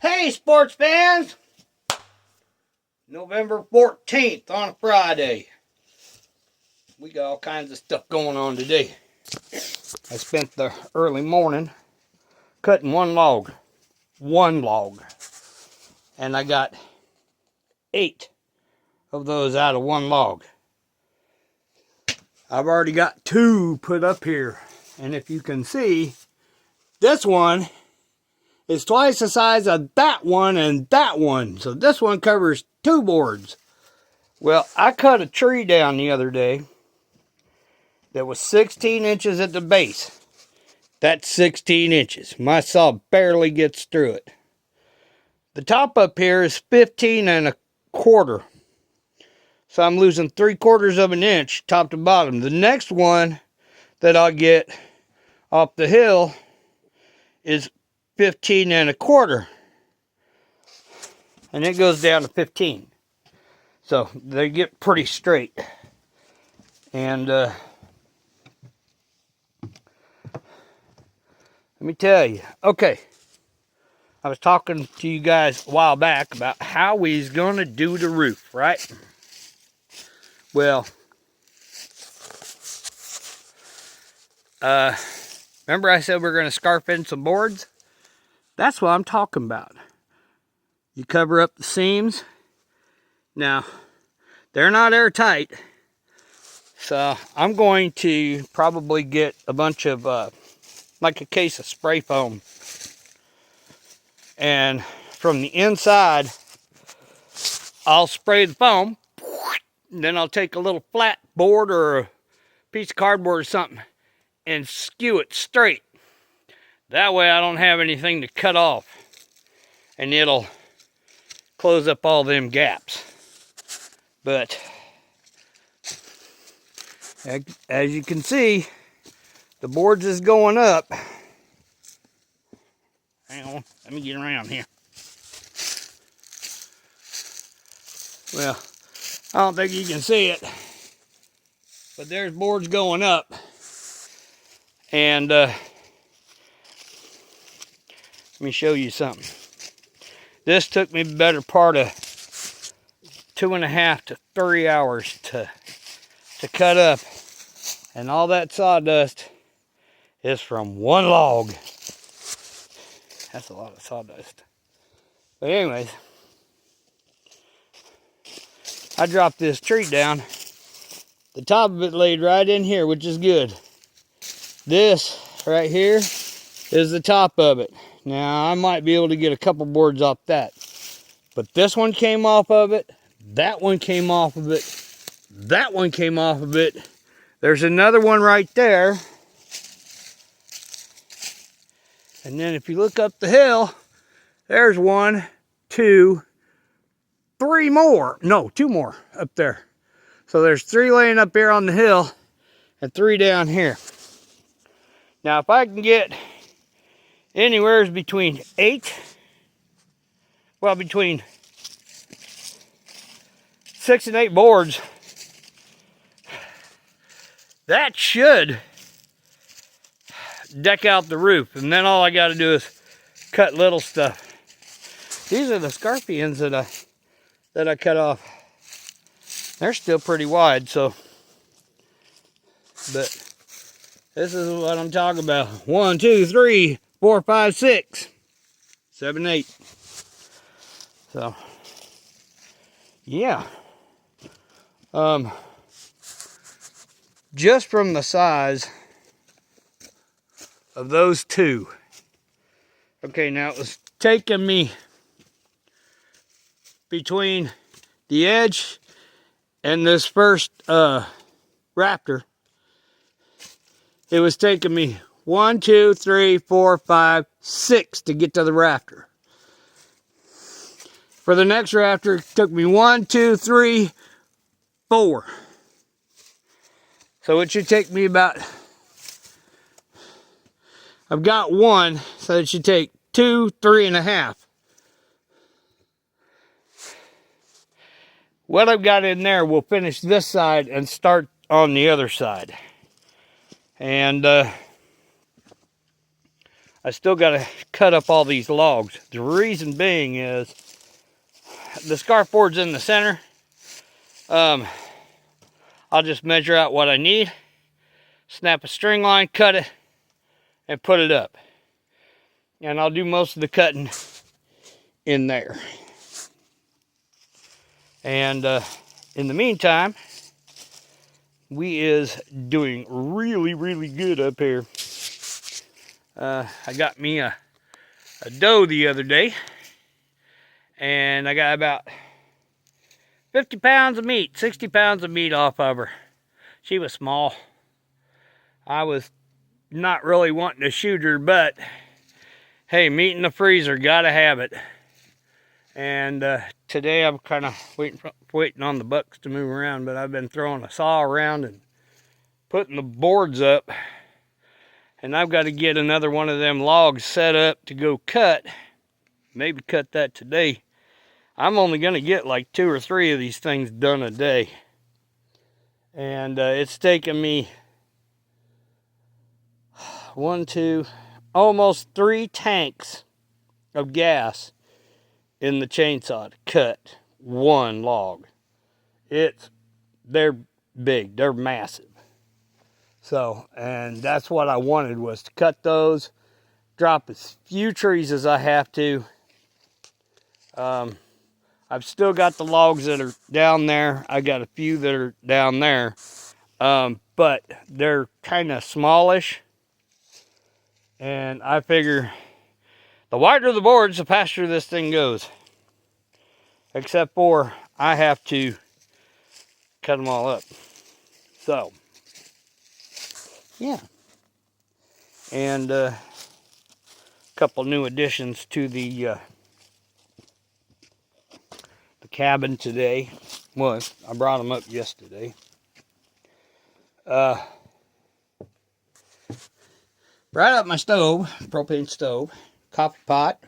Hey, sports fans! November 14th on a Friday. We got all kinds of stuff going on today. I spent the early morning cutting one log. And I got 8 of those out of one log. I've already got 2 put up here. And if you can see, this one is twice the size of that one and that one. So this one covers 2 boards. Well, I cut a tree down the other day that was 16 inches at the base. That's 16 inches. My saw barely gets through it. The top up here is 15 and a quarter. So I'm losing 3/4 of an inch top to bottom. The next one that I'll get off the hill is 15 and a quarter. And it goes down to 15. So they get pretty straight. And let me tell you. Okay. I was talking to you guys a while back about how we's going to do the roof, right? Well, remember I said we're going to scarf in some boards? That's what I'm talking about. You cover up the seams. Now, they're not airtight. So I'm going to probably get a bunch of, like a case of spray foam. And from the inside, I'll spray the foam. And then I'll take a little flat board or a piece of cardboard or something and skew it straight. That way I don't have anything to cut off. And it'll close up all them gaps. But as you can see, the boards is going up. Hang on, let me get around here. Well, I don't think you can see it, but there's boards going up. And let me show you something. This took me the better part of 2.5 to 3 hours to cut up. And all that sawdust is from one log. That's a lot of sawdust. But anyways, I dropped this tree down. The top of it laid right in here, which is good. This right here is the top of it. Now, I might be able to get a couple boards off that. But this one came off of it. That one came off of it. That one came off of it. There's another one right there. And then if you look up the hill, there's 1, 2, 3 more. No, 2 more up there. So there's 3 laying up here on the hill and 3 down here. Now, if I can get anywhere between 6 and 8 boards, that should deck out the roof. And then all I got to do is cut little stuff. These are the scarpions that I cut off. They're still pretty wide, so. But this is what I'm talking about. 1, 2, 3, 4, 5, 6, 7, 8. So, yeah. Just from the size of those 2. Okay, now it was taking me between the edge and this first rafter. It was taking me 1, 2, 3, 4, 5, 6 to get to the rafter. For the next rafter, it took me 1, 2, 3, 4. So it should take me about, I've got 1, so it should take 2, 3.5. What I've got in there will finish this side and start on the other side. And I still got to cut up all these logs. The reason being is the scarf board's in the center. I'll just measure out what I need, snap a string line, cut it, and put it up. And I'll do most of the cutting in there. And in the meantime, we is doing really, really good up here. I got me a doe the other day, and I got about 50 pounds of meat, 60 pounds of meat off of her. She was small. I was not really wanting to shoot her, but hey, meat in the freezer, gotta have it. And today I'm kind of waiting on the bucks to move around, but I've been throwing a saw around and putting the boards up. And I've got to get another one of them logs set up to go cut. Maybe cut that today. I'm only going to get like 2 or 3 of these things done a day. And it's taken me 1, 2, almost 3 tanks of gas in the chainsaw to cut one log. They're big, they're massive. So, and that's what I wanted, was to cut those, drop as few trees as I have to. I've still got the logs that are down there. I got a few that are down there, but they're kind of smallish. And I figure the wider the boards, the faster this thing goes. Except for I have to cut them all up. So, yeah. And a couple new additions to the cabin today. Well, I brought them up yesterday. Brought up my stove, propane stove, coffee pot,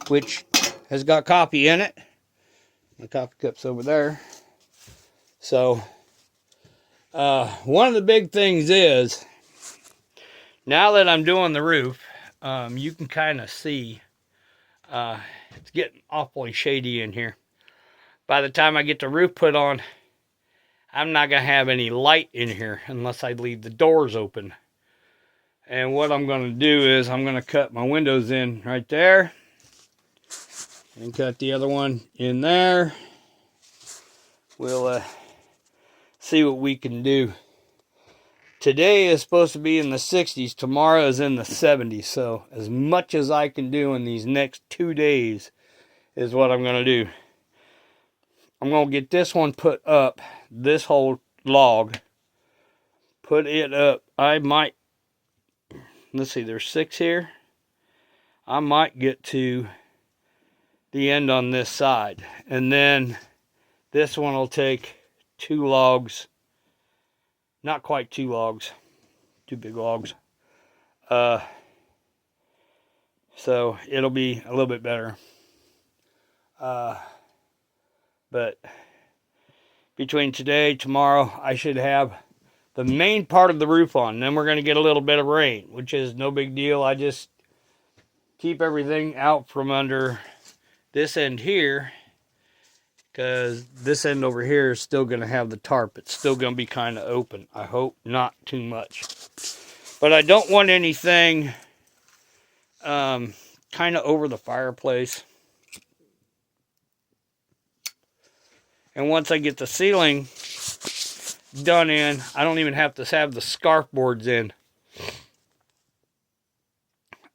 which has got coffee in it. The coffee cup's over there. So, one of the big things is, now that I'm doing the roof, you can kind of see it's getting awfully shady in here. By the time I get the roof put on, I'm not going to have any light in here unless I leave the doors open. And what I'm going to do is I'm going to cut my windows in right there. And cut the other one in there. We'll see what we can do. Today is supposed to be in the 60s. Tomorrow is in the 70s. So as much as I can do in these next 2 days is what I'm going to do. I'm going to get this one put up. This whole log. Put it up. I might. Let's see. There's 6 here. I might get to the end on this side. And then this one will take 2 logs. Not quite 2 logs. 2 big logs. So it'll be a little bit better. But between today, tomorrow, I should have the main part of the roof on. Then we're going to get a little bit of rain, which is no big deal. I just keep everything out from under this end here, because this end over here is still going to have the tarp. It's still going to be kind of open. I hope not too much. But I don't want anything kind of over the fireplace. And once I get the ceiling done in, I don't even have to have the scarf boards in.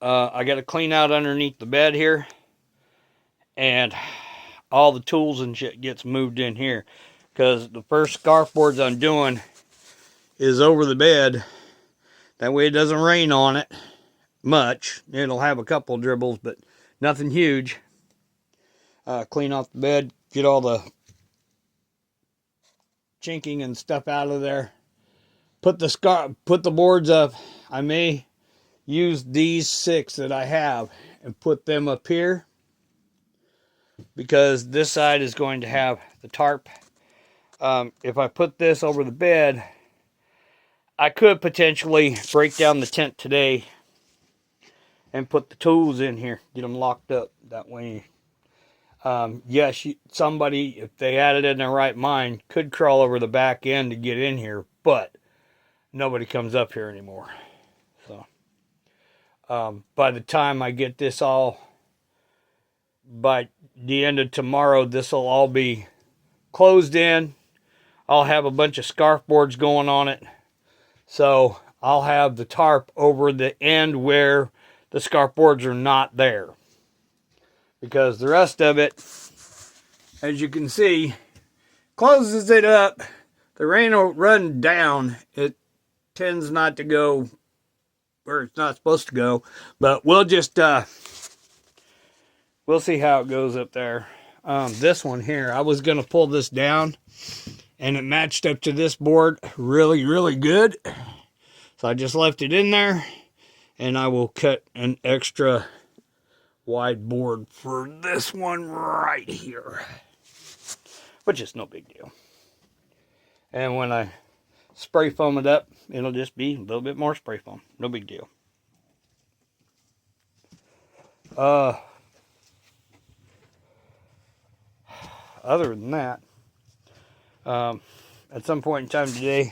I got to clean out underneath the bed here. And all the tools and shit gets moved in here. Because the first scarf boards I'm doing is over the bed. That way it doesn't rain on it much. It'll have a couple dribbles, but nothing huge. Clean off the bed. Get all the chinking and stuff out of there. Put the boards up. I may use these 6 that I have and put them up here, because this side is going to have the tarp. If I put this over the bed, I could potentially break down the tent today and put the tools in here, get them locked up. That way, yes, somebody, if they had it in their right mind, could crawl over the back end to get in here, but nobody comes up here anymore. So, by the time I get this all, by the end of tomorrow, this will all be closed in. I'll have a bunch of scarf boards going on it. So I'll have the tarp over the end where the scarf boards are not there. Because the rest of it, as you can see, closes it up. The rain will run down. It tends not to go where it's not supposed to go. But we'll just, we'll see how it goes up there. This one here, I was going to pull this down. And it matched up to this board really, really good. So I just left it in there. And I will cut an extra wide board for this one right here. Which is no big deal. And when I spray foam it up, it'll just be a little bit more spray foam. No big deal. Other than that, at some point in time today,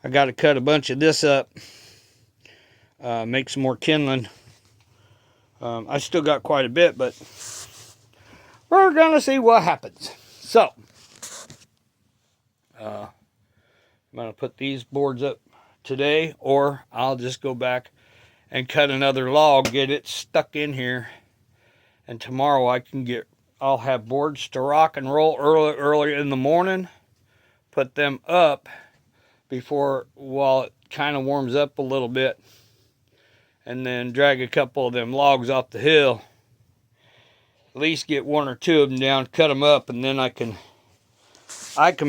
I got to cut a bunch of this up, make some more kindling. I still got quite a bit, but we're gonna see what happens. So, I'm gonna put these boards up today, or I'll just go back and cut another log, get it stuck in here, and tomorrow I'll have boards to rock and roll early in the morning. Put them up while it kind of warms up a little bit, and then drag a couple of them logs off the hill. At least get one or two of them down, cut them up, and then I can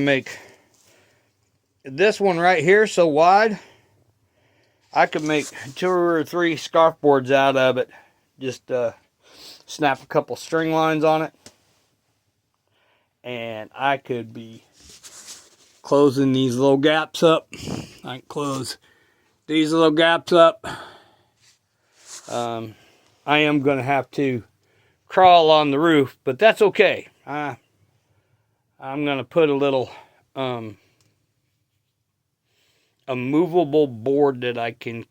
make this one right here so wide. I could make 2 or 3 scarf boards out of it. Just snap a couple string lines on it, and I could be closing these little gaps up. I can close these little gaps up. I am going to have to crawl on the roof, but that's okay. I'm going to put a little a movable board that I can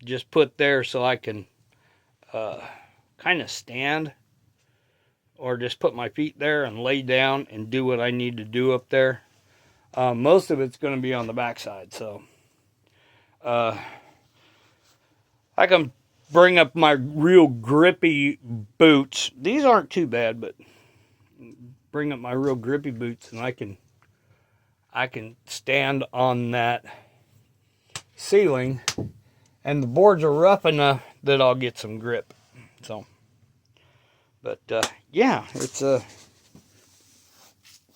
just put there so I can kind of stand, or just put my feet there and lay down and do what I need to do up there. Most of it's going to be on the backside, so I can bring up my real grippy boots. These aren't too bad, but bring up my real grippy boots, and I can stand on that ceiling, and the boards are rough enough that I'll get some grip. So, but yeah, it's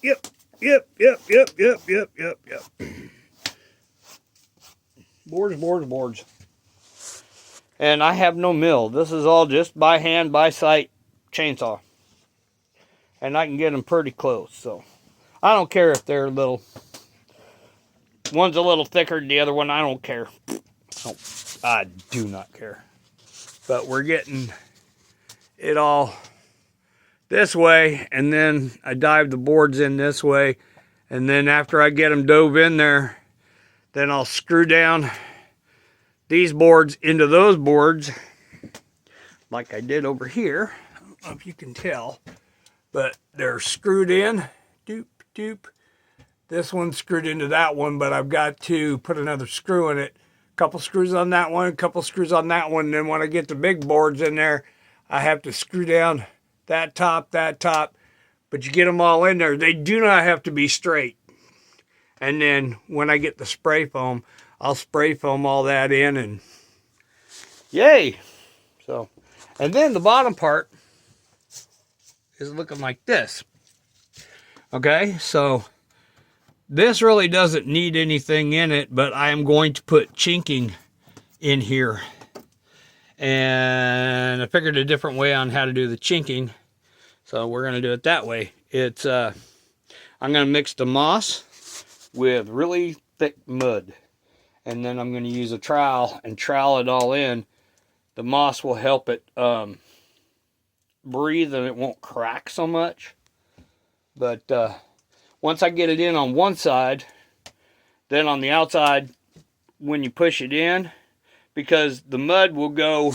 Yep. Boards. And I have no mill. This is all just by hand, by sight, chainsaw. And I can get them pretty close. So I don't care if they're little. One's a little thicker than the other one. I don't care. Oh, I do not care. But we're getting it all this way, and then I dive the boards in this way, and then after I get them dove in there, then I'll screw down these boards into those boards like I did over here. I don't know if you can tell, but they're screwed in. Doop. This one's screwed into that one, but I've got to put another screw in it. A couple screws on that one, a couple screws on that one, and then when I get the big boards in there, I have to screw down that top, but you get them all in there. They do not have to be straight. And then when I get the spray foam, I'll spray foam all that in, and yay. So, and then the bottom part is looking like this. Okay, so this really doesn't need anything in it, but I am going to put chinking in here. And I figured a different way on how to do the chinking, so we're going to do it that way. It's I'm going to mix the moss with really thick mud, and then I'm going to use a trowel and trowel it all in the moss will help it breathe and it won't crack so much. But once I get it in on one side, then on the outside, when you push it in, because the mud will go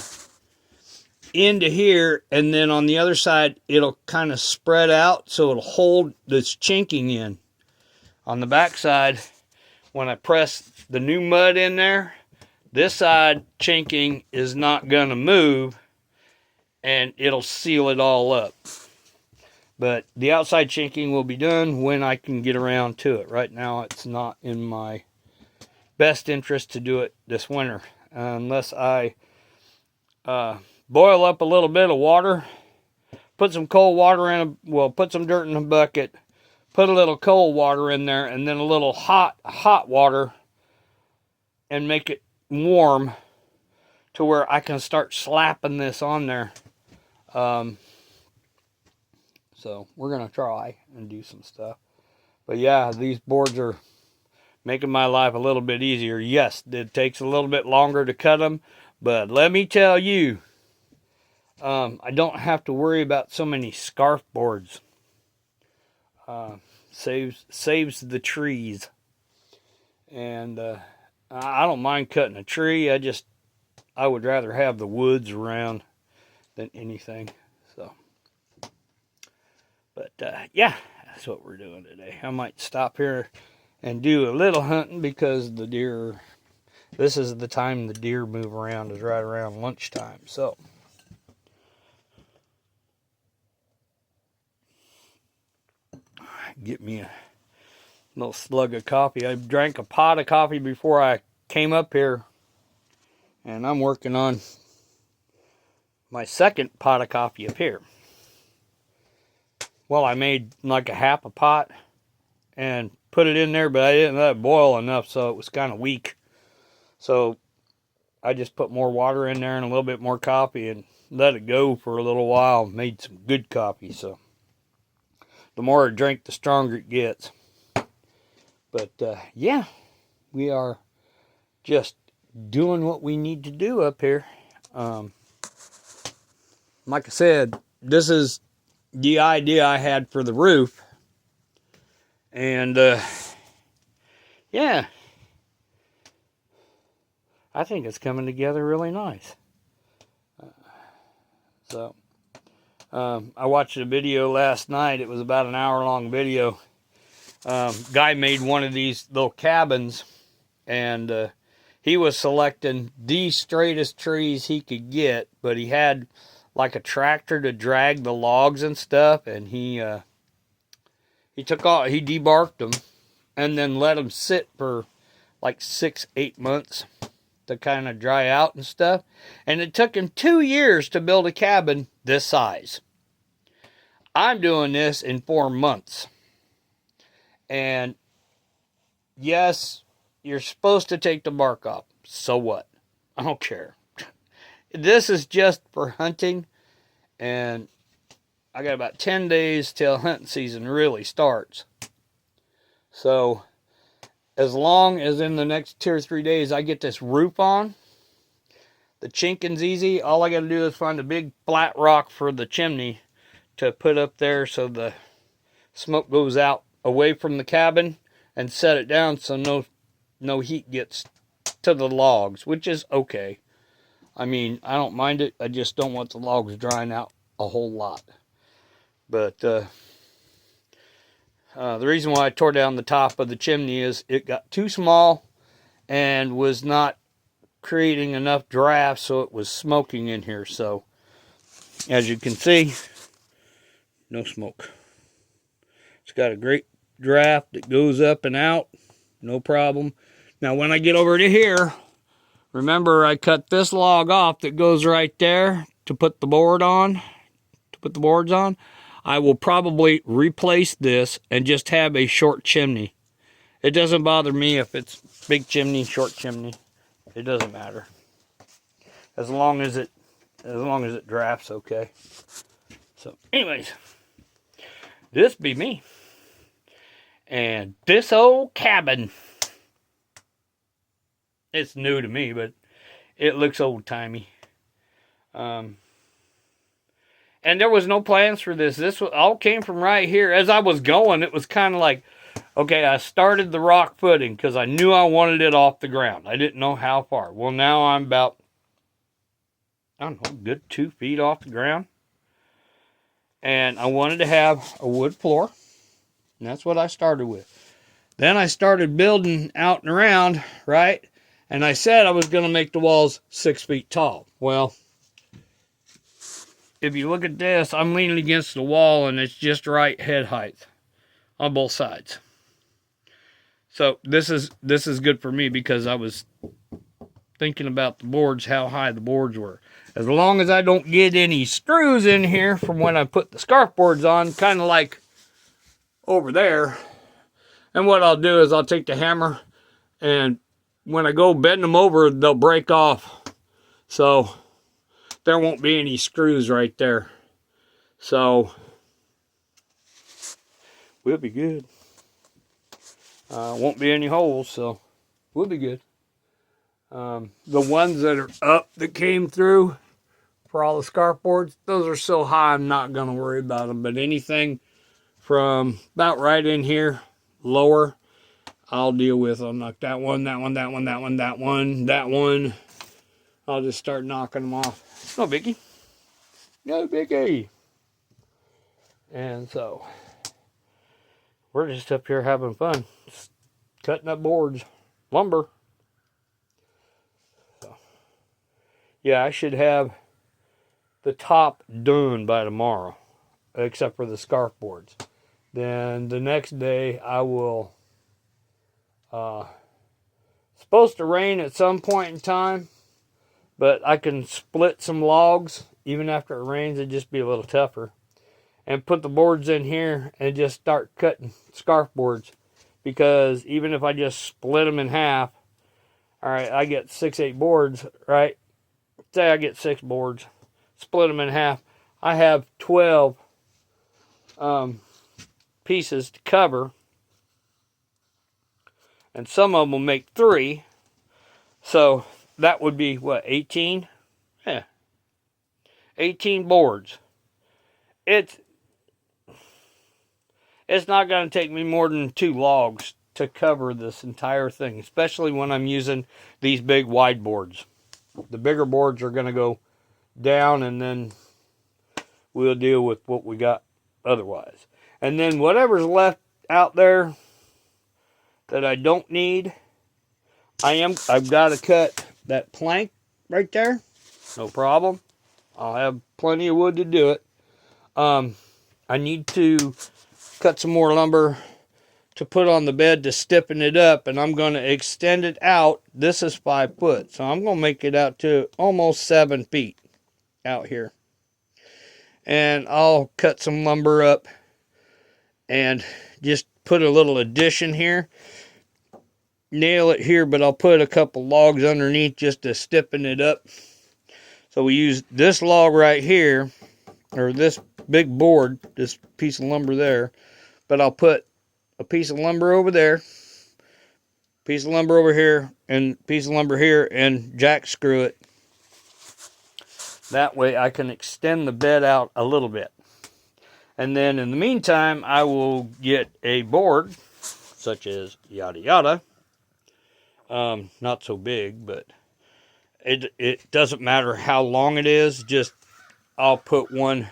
into here, and then on the other side, it'll kind of spread out, so it'll hold this chinking in. On the back side, when I press the new mud in there, this side chinking is not going to move, and it'll seal it all up. But the outside chinking will be done when I can get around to it. Right now, it's not in my best interest to do it this winter, unless I boil up a little bit of water, put some cold water in put some dirt in a bucket, put a little cold water in there, and then a little hot water, and make it warm to where I can start slapping this on there. So we're going to try and do some stuff. But yeah, these boards are making my life a little bit easier. Yes, it takes a little bit longer to cut them, but let me tell you, I don't have to worry about so many scarf boards. Saves the trees. And I don't mind cutting a tree. I would rather have the woods around than anything. So, but yeah, that's what we're doing today. I might stop here and do a little hunting because the deer, this is the time the deer move around, is right around lunchtime. So, get me a little slug of coffee. I drank a pot of coffee before I came up here, and I'm working on my second pot of coffee up here. Well, I made like a half a pot and put it in there, but I didn't let it boil enough, so it was kind of weak. So I just put more water in there and a little bit more coffee and let it go for a little while. Made some good coffee, so the more I drink, the stronger it gets. But yeah, we are just doing what we need to do up here. Like I said, this is the idea I had for the roof. And yeah, I think it's coming together really nice. I watched a video last night. It was about an hour-long video. Guy made one of these little cabins, and he was selecting the straightest trees he could get, but he had like a tractor to drag the logs and stuff, and he debarked them and then let them sit for like 6-8 months to kind of dry out and stuff. And it took him 2 years to build a cabin this size. I'm doing this in 4 months. And yes, you're supposed to take the bark off. So what? I don't care. This is just for hunting, and I got about 10 days till hunting season really starts. So, as long as in the next 2 or 3 days I get this roof on, the chinking's easy. All I got to do is find a big flat rock for the chimney to put up there so the smoke goes out away from the cabin, and set it down so no heat gets to the logs, which is okay. I mean, I don't mind it. I just don't want the logs drying out a whole lot. But the reason why I tore down the top of the chimney is it got too small and was not creating enough draft, so it was smoking in here. So, as you can see, no smoke. It's got a great draft that goes up and out, no problem. Now, when I get over to here, remember I cut this log off that goes right there to put the board on, I will probably replace this and just have a short chimney. It doesn't bother me if it's big chimney, short chimney. It doesn't matter. As long as it drafts okay. So, anyways, this be me. And this old cabin. It's new to me, but it looks old-timey. And there was no plans for this. This all came from right here. As I was going, it was kind of like, okay, I started the rock footing because I knew I wanted it off the ground. I didn't know how far. Well, now I'm about, I don't know, good 2 feet off the ground. And I wanted to have a wood floor. And that's what I started with. Then I started building out and around, right? And I said I was going to make the walls 6 feet tall. Well, if you look at this, I'm leaning against the wall and it's just right head height on both sides. So this is good for me because I was thinking about the boards, how high the boards were. As long as I don't get any screws in here from when I put the scarf boards on, kind of like over there. And what I'll do is I'll take the hammer, and when I go bend them over, they'll break off. So there won't be any screws right there. So we'll be good. Won't be any holes, so we'll be good. The ones that are up that came through for all the scarf boards, those are so high I'm not going to worry about them. But anything from about right in here, lower, I'll deal with them. Like that one, that one, that one, that one, that one, that one. I'll just start knocking them off. No biggie. No biggie. And so we're just up here having fun. Just cutting up boards. Lumber. So, yeah, I should have the top done by tomorrow. Except for the scarf boards. Then the next day I will... supposed to rain at some point in time. But I can split some logs. Even after it rains, it'd just be a little tougher. And put the boards in here and just start cutting scarf boards. Because even if I just split them in half, alright, I get 6-8 boards, right? Say I get 6 boards, split them in half. I have 12 pieces to cover. And some of them will make 3. So that would be, what, 18? Yeah. 18 boards. It's not going to take me more than 2 logs to cover this entire thing, especially when I'm using these big wide boards. The bigger boards are going to go down, and then we'll deal with what we got otherwise. And then whatever's left out there that I don't need, I've got to cut that plank right there. No problem. I'll have plenty of wood to do it. I need to cut some more lumber to put on the bed to stiffen it up, and I'm going to extend it out. This is 5 foot, so I'm going to make it out to almost 7 feet out here. And I'll cut some lumber up and just put a little addition here. Nail it here, but I'll put a couple logs underneath just to stiffen it up. So we use this log right here, or this big board, this piece of lumber there, but I'll put a piece of lumber over there, piece of lumber over here, and piece of lumber here, and jack screw it. That way I can extend the bed out a little bit. And then in the meantime, I will get a board, such as yada yada. Not so big, but it doesn't matter how long it is. Just I'll put one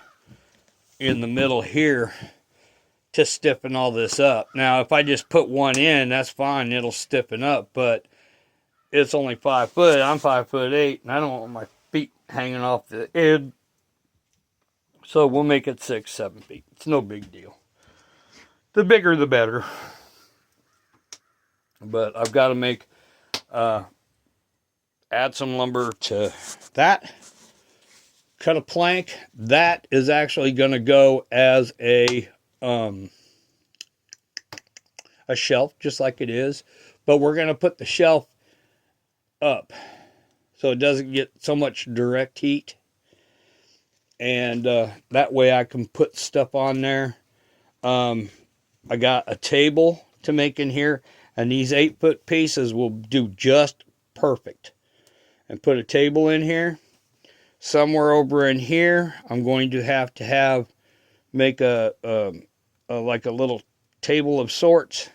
in the middle here to stiffen all this up. Now, if I just put one in, that's fine. It'll stiffen up, but it's only 5 foot. I'm 5'8", and I don't want my feet hanging off the edge. So we'll make it 6-7 feet. It's no big deal. The bigger, the better. But I've got to make, add some lumber to that. Cut a plank. That is actually going to go as a shelf, just like it is. But we're going to put the shelf up so it doesn't get so much direct heat. And that way I can put stuff on there. I got a table to make in here, and these 8-foot pieces will do just perfect. And put a table in here. somewhere over in here, I'm going to have make a like a little table of sorts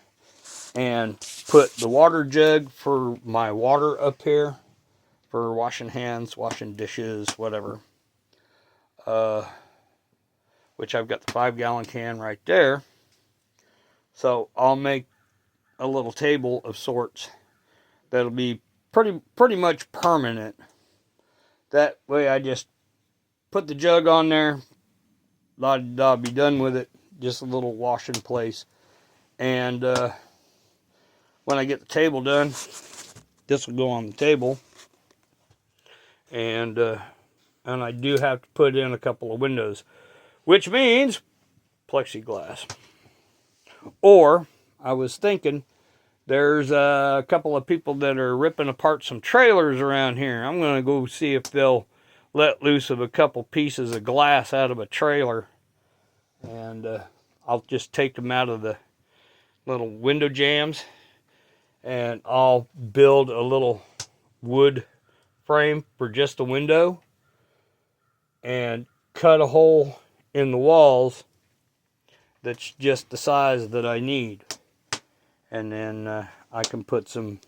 and put the water jug for my water up here for washing hands, washing dishes, whatever. Which I've got the 5-gallon can right there. So I'll make a little table of sorts that'll be pretty much permanent. That way I just put the jug on there, I'll be done with it. Just a little washing place. And when I get the table done, this will go on the table. And I do have to put in a couple of windows, which means plexiglass. Or I was thinking, there's a couple of people that are ripping apart some trailers around here. I'm going to go see if they'll let loose of a couple pieces of glass out of a trailer. And I'll just take them out of the little window jams. And I'll build a little wood frame for just the window. And cut a hole in the walls that's just the size that I need. And then I can put some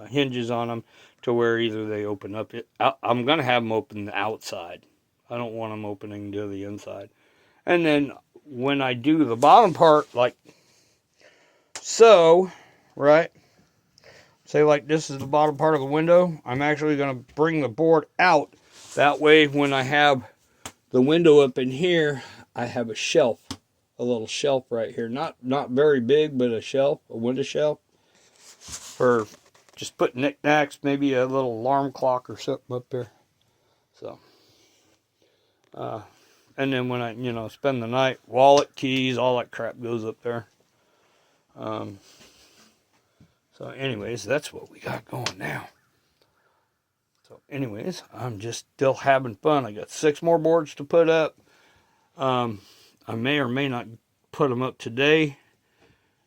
hinges on them to where either they open up. I'm going to have them open the outside. I don't want them opening to the inside. And then when I do the bottom part, like so, right? Say like this is the bottom part of the window. I'm actually going to bring the board out. That way when I have the window up in here, I have a shelf. A little shelf right here. Not very big, but a shelf, a window shelf. For just putting knickknacks, maybe a little alarm clock or something up there. So, and then when I, spend the night, wallet, keys, all that crap goes up there. So anyways, that's what we got going now. So anyways, I'm just still having fun. I got 6 more boards to put up. I may or may not put them up today.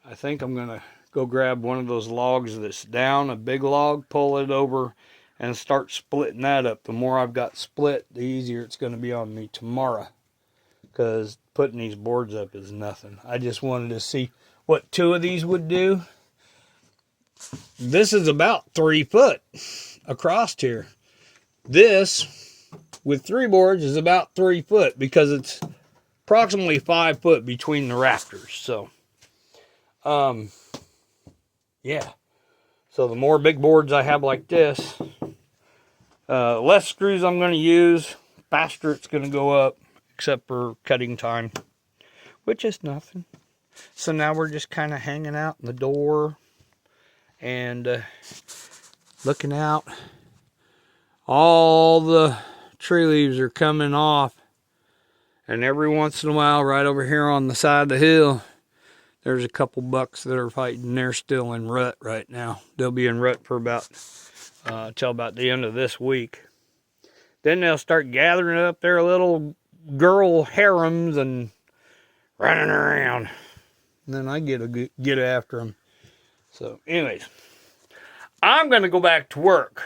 I think I'm going to go grab one of those logs that's down, a big log, pull it over, and start splitting that up. The more I've got split, the easier it's going to be on me tomorrow. Because putting these boards up is nothing. I just wanted to see what 2 of these would do. This is about 3 foot across here. This, with 3 boards, is about 3 foot because it's approximately 5 foot between the rafters. So, yeah. So the more big boards I have like this, less screws I'm going to use, faster it's going to go up, except for cutting time, which is nothing. So now we're just kind of hanging out in the door and looking out. All the tree leaves are coming off. And every once in a while, right over here on the side of the hill, there's a couple bucks that are fighting. They're still in rut right now. They'll be in rut for about, till about the end of this week. Then they'll start gathering up their little girl harems and running around. And then I get after them. So anyways, I'm going to go back to work.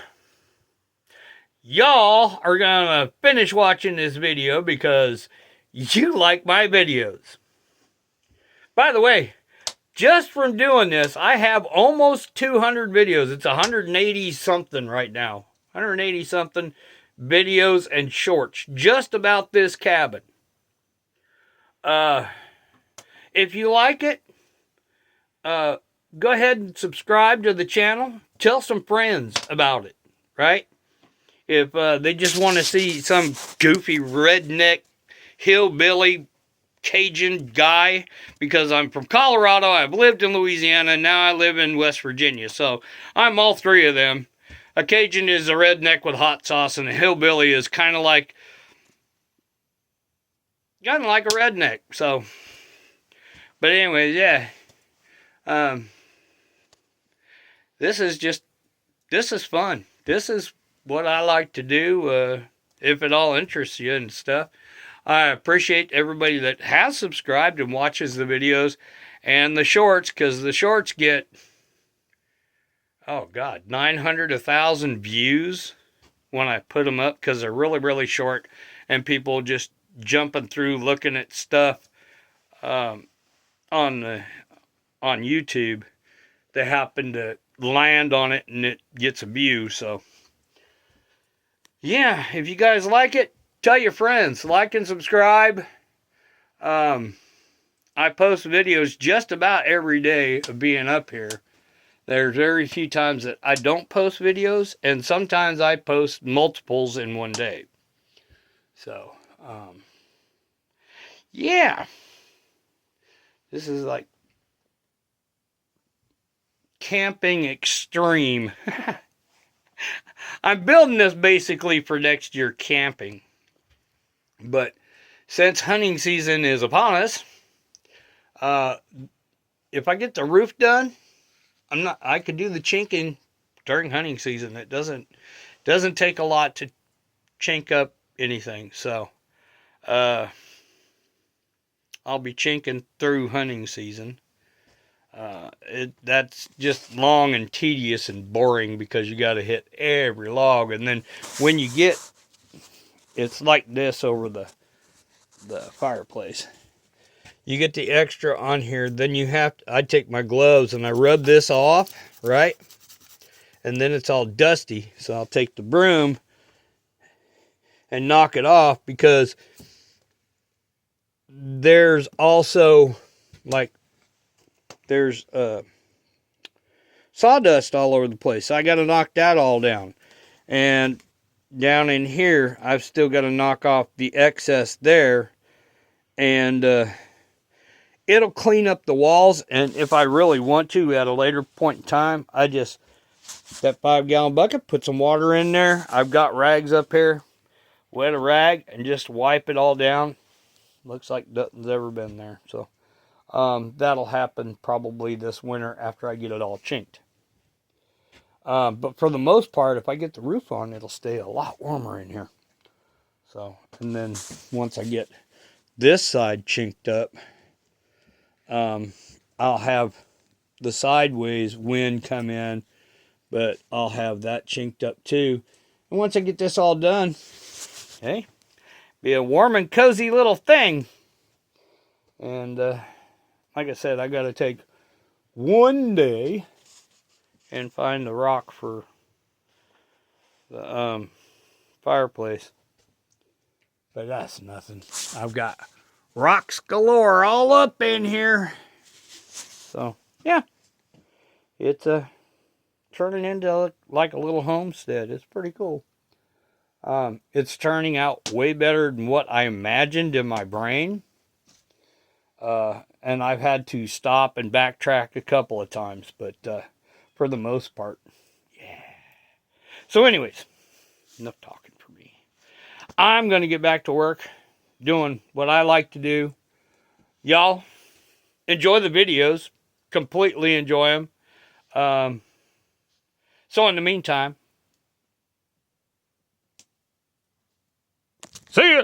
Y'all are going to finish watching this video because you like my videos. By the way, just from doing this, I have almost 200 videos. It's 180 something right now. 180 something videos and shorts just about this cabin. If you like it, go ahead and subscribe to the channel. Tell some friends about it, right? If they just want to see some goofy redneck hillbilly Cajun guy, because I'm from Colorado, I've lived in Louisiana, and now I live in West Virginia. So I'm all 3 of them. A Cajun is a redneck with hot sauce, and a hillbilly is kind of like a redneck. So, but anyways, yeah. This is fun. This is what I like to do, if it all interests you and stuff. I appreciate everybody that has subscribed and watches the videos and the shorts, because the shorts get, 900, 1,000 views. when I put them up because they're really, really short, and people just jumping through looking at stuff on YouTube. They happen to land on it and it gets a view. So yeah, if you guys like it, tell your friends, like and subscribe. I post videos just about every day of being up here. There's very few times that I don't post videos, and sometimes I post multiples in one day. So, yeah. This is like camping extreme. I'm building this basically for next year camping. But since hunting season is upon us, if I get the roof done, I could do the chinking during hunting season. It doesn't take a lot to chink up anything. So, I'll be chinking through hunting season. That's just long and tedious and boring because you got to hit every log, and then when you get, it's like this over the fireplace. You get the extra on here, then you have to, I take my gloves and I rub this off, right? And then it's all dusty, so I'll take the broom and knock it off, because there's also like there's sawdust all over the place. So I got to knock that all down. And down in here, I've still got to knock off the excess there. And it'll clean up the walls. And if I really want to at a later point in time, I just, that 5-gallon bucket, put some water in there. I've got rags up here. Wet a rag and just wipe it all down. Looks like nothing's ever been there. So that'll happen probably this winter after I get it all chinked. But for the most part, if I get the roof on, it'll stay a lot warmer in here. So, and then once I get this side chinked up, I'll have the sideways wind come in, but I'll have that chinked up too. And once I get this all done, hey, be a warm and cozy little thing. And like I said, I got to take one day and find the rock for the fireplace. But that's nothing. I've got rocks galore all up in here. So, yeah. It's turning into like a little homestead. It's pretty cool. It's turning out way better than what I imagined in my brain. And I've had to stop and backtrack a couple of times, but for the most part, yeah. So anyways, enough talking for me. I'm going to get back to work doing what I like to do. Y'all, enjoy the videos. Completely enjoy them. So in the meantime, see ya!